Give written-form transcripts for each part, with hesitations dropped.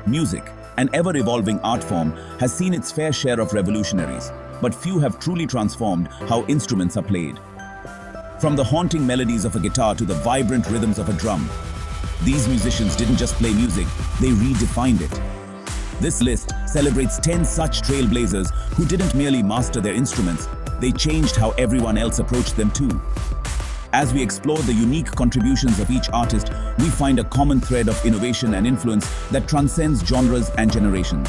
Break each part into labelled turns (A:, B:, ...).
A: Music, an ever-evolving art form, has seen its fair share of revolutionaries, but few have truly transformed how instruments are played. From the haunting melodies of a guitar to the vibrant rhythms of a drum, these musicians didn't just play music, they redefined it. This list celebrates 10 such trailblazers who didn't merely master their instruments, they changed how everyone else approached them too. As we explore the unique contributions of each artist, we find a common thread of innovation and influence that transcends genres and generations.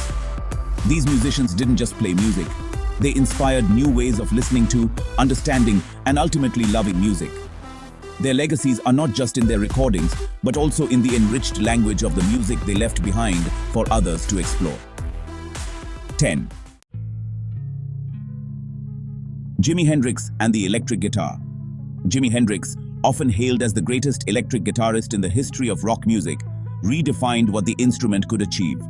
A: These musicians didn't just play music, they inspired new ways of listening to, understanding, and ultimately loving music. Their legacies are not just in their recordings, but also in the enriched language of the music they left behind for others to explore. 10. Jimi Hendrix and the electric guitar. Jimi Hendrix, often hailed as the greatest electric guitarist in the history of rock music, redefined what the instrument could achieve.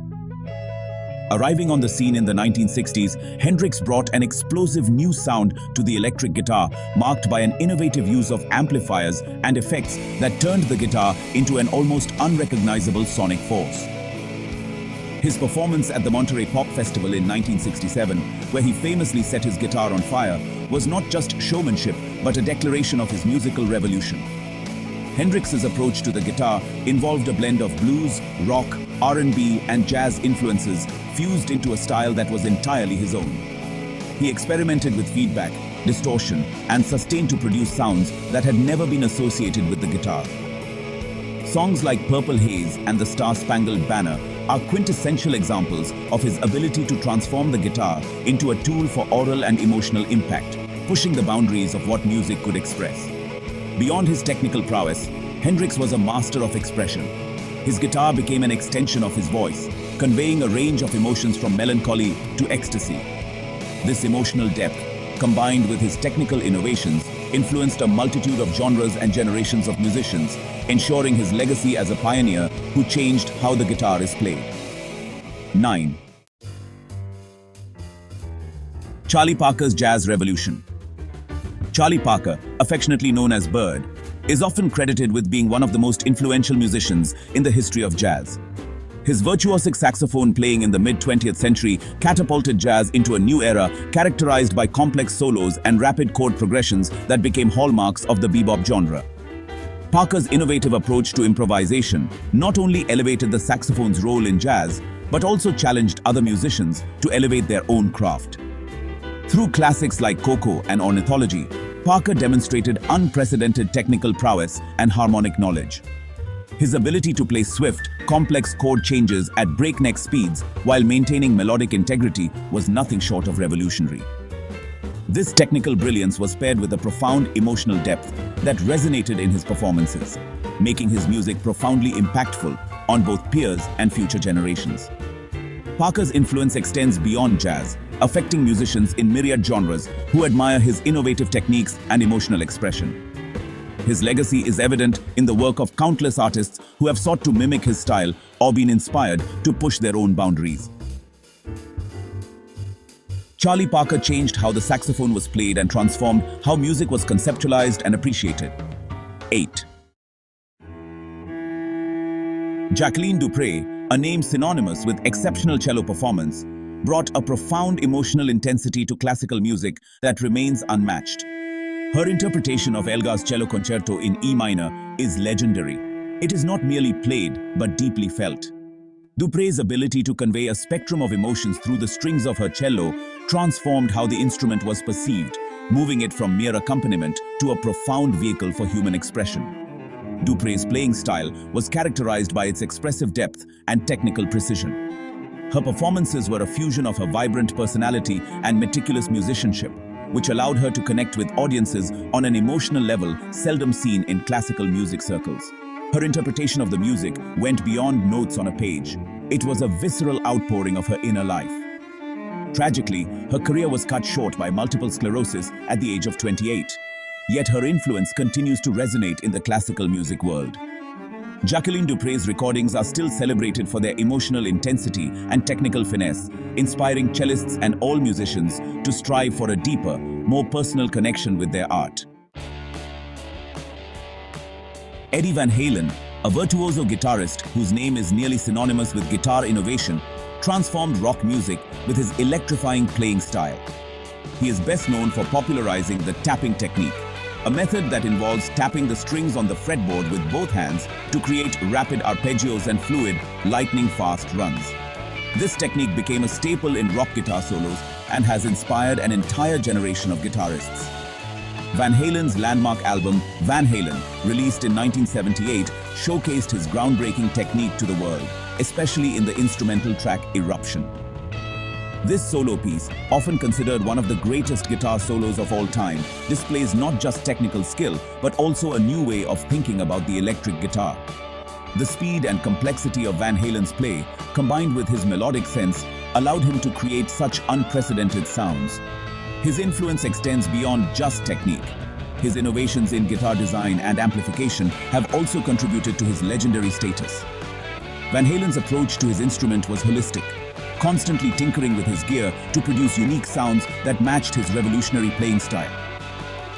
A: Arriving on the scene in the 1960s, Hendrix brought an explosive new sound to the electric guitar, marked by an innovative use of amplifiers and effects that turned the guitar into an almost unrecognizable sonic force. His performance at the Monterey Pop Festival in 1967, where he famously set his guitar on fire, was not just showmanship, but a declaration of his musical revolution. Hendrix's approach to the guitar involved a blend of blues, rock, R&B, and jazz influences fused into a style that was entirely his own. He experimented with feedback, distortion, and sustain to produce sounds that had never been associated with the guitar. Songs like Purple Haze and The Star-Spangled Banner are quintessential examples of his ability to transform the guitar into a tool for oral and emotional impact, pushing the boundaries of what music could express. Beyond his technical prowess, Hendrix was a master of expression. His guitar became an extension of his voice, conveying a range of emotions from melancholy to ecstasy. This emotional depth, combined with his technical innovations, influenced a multitude of genres and generations of musicians, ensuring his legacy as a pioneer who changed how the guitar is played. 9. Charlie Parker's Jazz Revolution. Charlie Parker, affectionately known as Bird, is often credited with being one of the most influential musicians in the history of jazz. His virtuosic saxophone playing in the mid-20th century catapulted jazz into a new era characterized by complex solos and rapid chord progressions that became hallmarks of the bebop genre. Parker's innovative approach to improvisation not only elevated the saxophone's role in jazz, but also challenged other musicians to elevate their own craft. Through classics like Coco and Ornithology, Parker demonstrated unprecedented technical prowess and harmonic knowledge. His ability to play swift, complex chord changes at breakneck speeds while maintaining melodic integrity was nothing short of revolutionary. This technical brilliance was paired with a profound emotional depth that resonated in his performances, making his music profoundly impactful on both peers and future generations. Parker's influence extends beyond jazz, affecting musicians in myriad genres who admire his innovative techniques and emotional expression. His legacy is evident in the work of countless artists who have sought to mimic his style or been inspired to push their own boundaries. Charlie Parker changed how the saxophone was played and transformed how music was conceptualized and appreciated. 8. Jacqueline Dupre, a name synonymous with exceptional cello performance, brought a profound emotional intensity to classical music that remains unmatched. Her interpretation of Elgar's cello concerto in E minor is legendary. It is not merely played, but deeply felt. Dupre's ability to convey a spectrum of emotions through the strings of her cello transformed how the instrument was perceived, moving it from mere accompaniment to a profound vehicle for human expression. Dupre's playing style was characterized by its expressive depth and technical precision. Her performances were a fusion of her vibrant personality and meticulous musicianship, which allowed her to connect with audiences on an emotional level seldom seen in classical music circles. Her interpretation of the music went beyond notes on a page. It was a visceral outpouring of her inner life. Tragically, her career was cut short by multiple sclerosis at the age of 28. Yet her influence continues to resonate in the classical music world. Jacqueline Dupre's recordings are still celebrated for their emotional intensity and technical finesse, inspiring cellists and all musicians to strive for a deeper, more personal connection with their art. Eddie Van Halen, A virtuoso guitarist whose name is nearly synonymous with guitar innovation, transformed rock music with his electrifying playing style. He is best known for popularizing the tapping technique, a method that involves tapping the strings on the fretboard with both hands to create rapid arpeggios and fluid, lightning-fast runs. This technique became a staple in rock guitar solos and has inspired an entire generation of guitarists. Van Halen's landmark album, Van Halen, released in 1978, showcased his groundbreaking technique to the world, especially in the instrumental track Eruption. This solo piece, often considered one of the greatest guitar solos of all time, displays not just technical skill, but also a new way of thinking about the electric guitar. The speed and complexity of Van Halen's play, combined with his melodic sense, allowed him to create such unprecedented sounds. His influence extends beyond just technique. His innovations in guitar design and amplification have also contributed to his legendary status. Van Halen's approach to his instrument was holistic, constantly tinkering with his gear to produce unique sounds that matched his revolutionary playing style.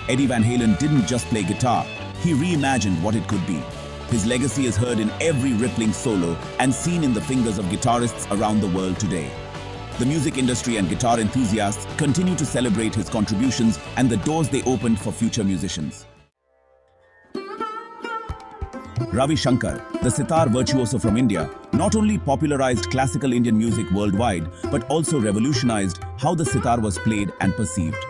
A: Eddie Van Halen didn't just play guitar, he reimagined what it could be. His legacy is heard in every rippling solo and seen in the fingers of guitarists around the world today. The music industry and guitar enthusiasts continue to celebrate his contributions and the doors they opened for future musicians. Ravi Shankar, the sitar virtuoso from India, not only popularized classical Indian music worldwide, but also revolutionized how the sitar was played and perceived.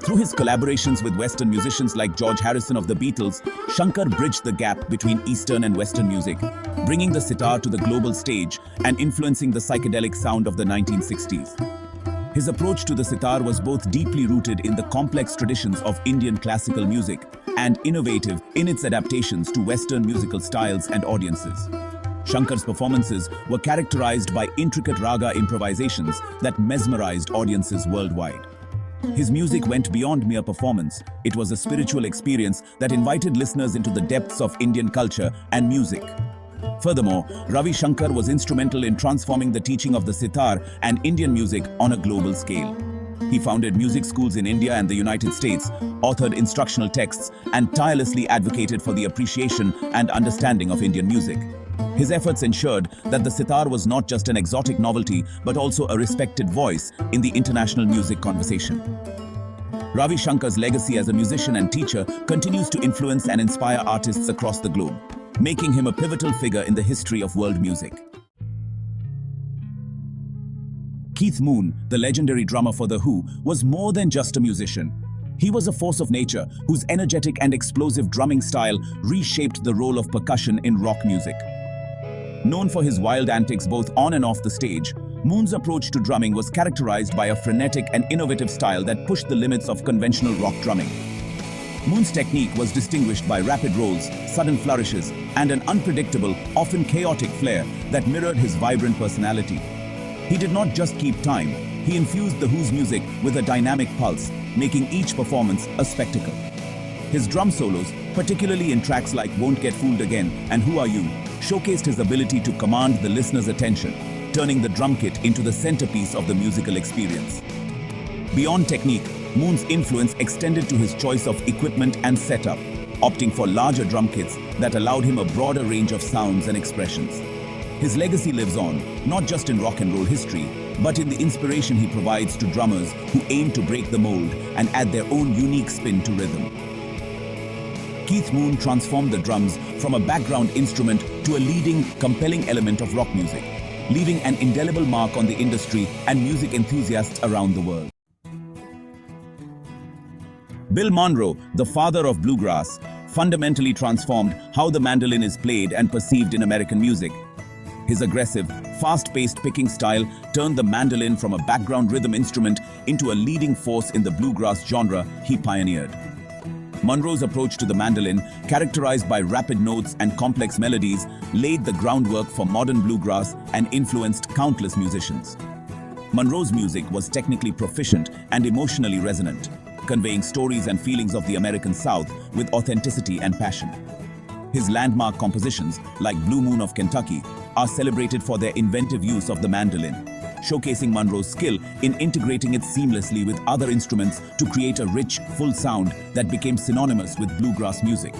A: Through his collaborations with Western musicians like George Harrison of the Beatles, Shankar bridged the gap between Eastern and Western music, bringing the sitar to the global stage and influencing the psychedelic sound of the 1960s. His approach to the sitar was both deeply rooted in the complex traditions of Indian classical music and innovative in its adaptations to Western musical styles and audiences. Shankar's performances were characterized by intricate raga improvisations that mesmerized audiences worldwide. His music went beyond mere performance. It was a spiritual experience that invited listeners into the depths of Indian culture and music. Furthermore, Ravi Shankar was instrumental in transforming the teaching of the sitar and Indian music on a global scale. He founded music schools in India and the United States, authored instructional texts, and tirelessly advocated for the appreciation and understanding of Indian music. His efforts ensured that the sitar was not just an exotic novelty, but also a respected voice in the international music conversation. Ravi Shankar's legacy as a musician and teacher continues to influence and inspire artists across the globe, making him a pivotal figure in the history of world music. Keith Moon, the legendary drummer for The Who, was more than just a musician. He was a force of nature whose energetic and explosive drumming style reshaped the role of percussion in rock music. Known for his wild antics both on and off the stage, Moon's approach to drumming was characterized by a frenetic and innovative style that pushed the limits of conventional rock drumming. Moon's technique was distinguished by rapid rolls, sudden flourishes, and an unpredictable, often chaotic flair that mirrored his vibrant personality. He did not just keep time, he infused The Who's music with a dynamic pulse, making each performance a spectacle. His drum solos, particularly in tracks like Won't Get Fooled Again and Who Are You, showcased his ability to command the listener's attention, turning the drum kit into the centerpiece of the musical experience. Beyond technique, Moon's influence extended to his choice of equipment and setup, opting for larger drum kits that allowed him a broader range of sounds and expressions. His legacy lives on, not just in rock and roll history, but in the inspiration he provides to drummers who aim to break the mold and add their own unique spin to rhythm. Keith Moon transformed the drums from a background instrument to a leading, compelling element of rock music, leaving an indelible mark on the industry and music enthusiasts around the world. Bill Monroe, the father of bluegrass, fundamentally transformed how the mandolin is played and perceived in American music. His aggressive, fast-paced picking style turned the mandolin from a background rhythm instrument into a leading force in the bluegrass genre he pioneered. Monroe's approach to the mandolin, characterized by rapid notes and complex melodies, laid the groundwork for modern bluegrass and influenced countless musicians. Monroe's music was technically proficient and emotionally resonant, conveying stories and feelings of the American South with authenticity and passion. His landmark compositions, like Blue Moon of Kentucky, are celebrated for their inventive use of the mandolin, showcasing Monroe's skill in integrating it seamlessly with other instruments to create a rich, full sound that became synonymous with bluegrass music.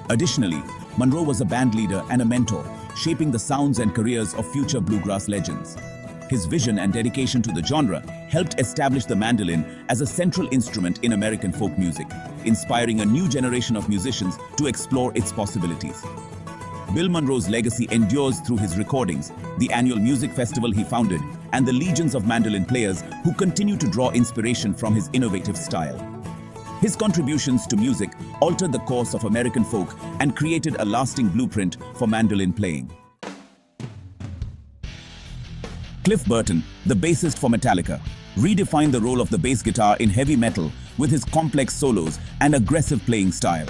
A: Additionally, Monroe was a band leader and a mentor, shaping the sounds and careers of future bluegrass legends. His vision and dedication to the genre helped establish the mandolin as a central instrument in American folk music, inspiring a new generation of musicians to explore its possibilities. Bill Monroe's legacy endures through his recordings, the annual music festival he founded, and the legions of mandolin players who continue to draw inspiration from his innovative style. His contributions to music altered the course of American folk and created a lasting blueprint for mandolin playing. Cliff Burton, the bassist for Metallica, redefined the role of the bass guitar in heavy metal with his complex solos and aggressive playing style.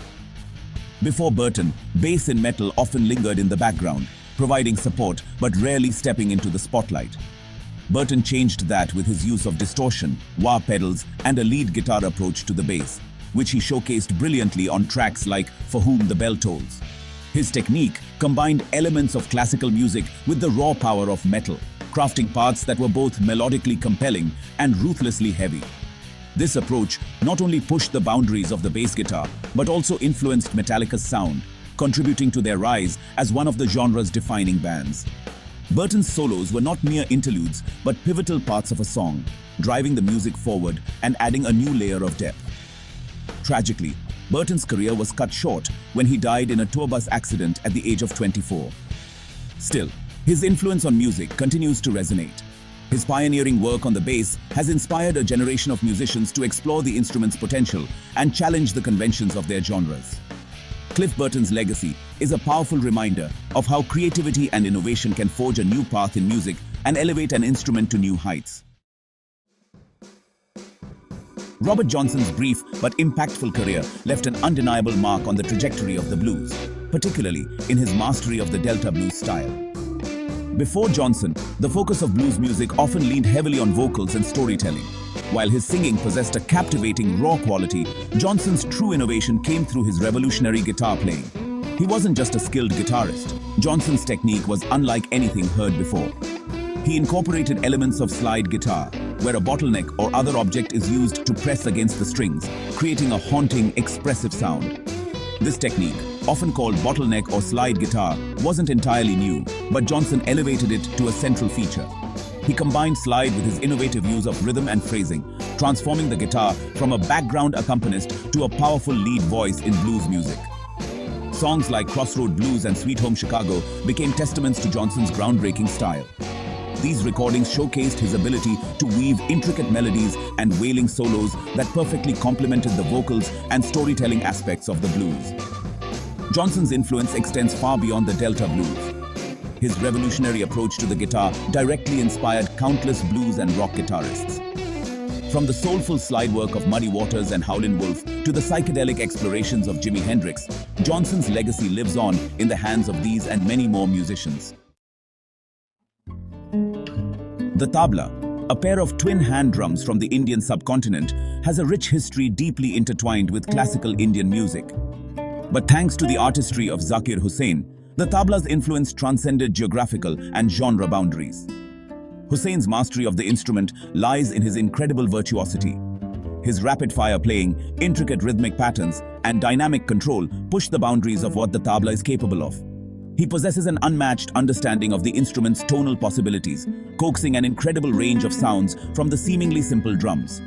A: Before Burton, bass in metal often lingered in the background, providing support but rarely stepping into the spotlight. Burton changed that with his use of distortion, wah pedals, and a lead guitar approach to the bass, which he showcased brilliantly on tracks like For Whom the Bell Tolls. His technique combined elements of classical music with the raw power of metal, crafting parts that were both melodically compelling and ruthlessly heavy. This approach not only pushed the boundaries of the bass guitar, but also influenced Metallica's sound, contributing to their rise as one of the genre's defining bands. Burton's solos were not mere interludes, but pivotal parts of a song, driving the music forward and adding a new layer of depth. Tragically, Burton's career was cut short when he died in a tour bus accident at the age of 24. Still, his influence on music continues to resonate. His pioneering work on the bass has inspired a generation of musicians to explore the instrument's potential and challenge the conventions of their genres. Cliff Burton's legacy is a powerful reminder of how creativity and innovation can forge a new path in music and elevate an instrument to new heights. Robert Johnson's brief but impactful career left an undeniable mark on the trajectory of the blues, particularly in his mastery of the Delta blues style. Before Johnson, the focus of blues music often leaned heavily on vocals and storytelling. While his singing possessed a captivating raw quality, Johnson's true innovation came through his revolutionary guitar playing. He wasn't just a skilled guitarist. Johnson's technique was unlike anything heard before. He incorporated elements of slide guitar, where a bottleneck or other object is used to press against the strings, creating a haunting, expressive sound. This technique, often called bottleneck or slide guitar, wasn't entirely new, but Johnson elevated it to a central feature. He combined slide with his innovative use of rhythm and phrasing, transforming the guitar from a background accompanist to a powerful lead voice in blues music. Songs like Crossroad Blues and Sweet Home Chicago became testaments to Johnson's groundbreaking style. These recordings showcased his ability to weave intricate melodies and wailing solos that perfectly complemented the vocals and storytelling aspects of the blues. Johnson's influence extends far beyond the Delta blues. His revolutionary approach to the guitar directly inspired countless blues and rock guitarists. From the soulful slide work of Muddy Waters and Howlin' Wolf to the psychedelic explorations of Jimi Hendrix, Johnson's legacy lives on in the hands of these and many more musicians. The tabla, a pair of twin hand drums from the Indian subcontinent, has a rich history deeply intertwined with classical Indian music. But thanks to the artistry of Zakir Hussain, the tabla's influence transcended geographical and genre boundaries. Hussein's mastery of the instrument lies in his incredible virtuosity. His rapid-fire playing, intricate rhythmic patterns, and dynamic control push the boundaries of what the tabla is capable of. He possesses an unmatched understanding of the instrument's tonal possibilities, coaxing an incredible range of sounds from the seemingly simple drums.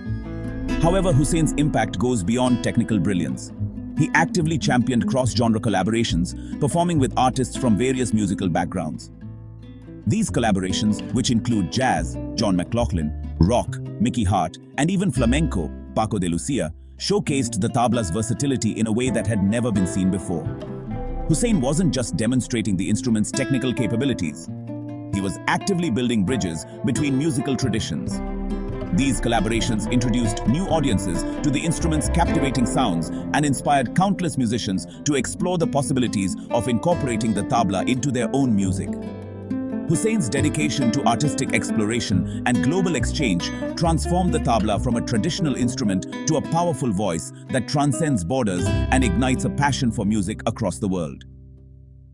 A: However, Hussein's impact goes beyond technical brilliance. He actively championed cross-genre collaborations, performing with artists from various musical backgrounds. These collaborations, which include jazz, John McLaughlin, rock, Mickey Hart, and even flamenco, Paco de Lucia, showcased the tabla's versatility in a way that had never been seen before. Hussain wasn't just demonstrating the instrument's technical capabilities. He was actively building bridges between musical traditions. These collaborations introduced new audiences to the instrument's captivating sounds and inspired countless musicians to explore the possibilities of incorporating the tabla into their own music. Hussein's dedication to artistic exploration and global exchange transformed the tabla from a traditional instrument to a powerful voice that transcends borders and ignites a passion for music across the world.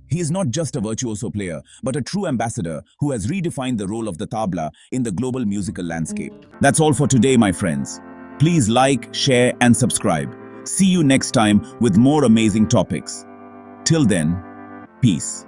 A: He is not just a virtuoso player, but a true ambassador who has redefined the role of the tabla in the global musical landscape. That's all for today, my friends. Please like, share, and subscribe. See you next time with more amazing topics. Till then, peace.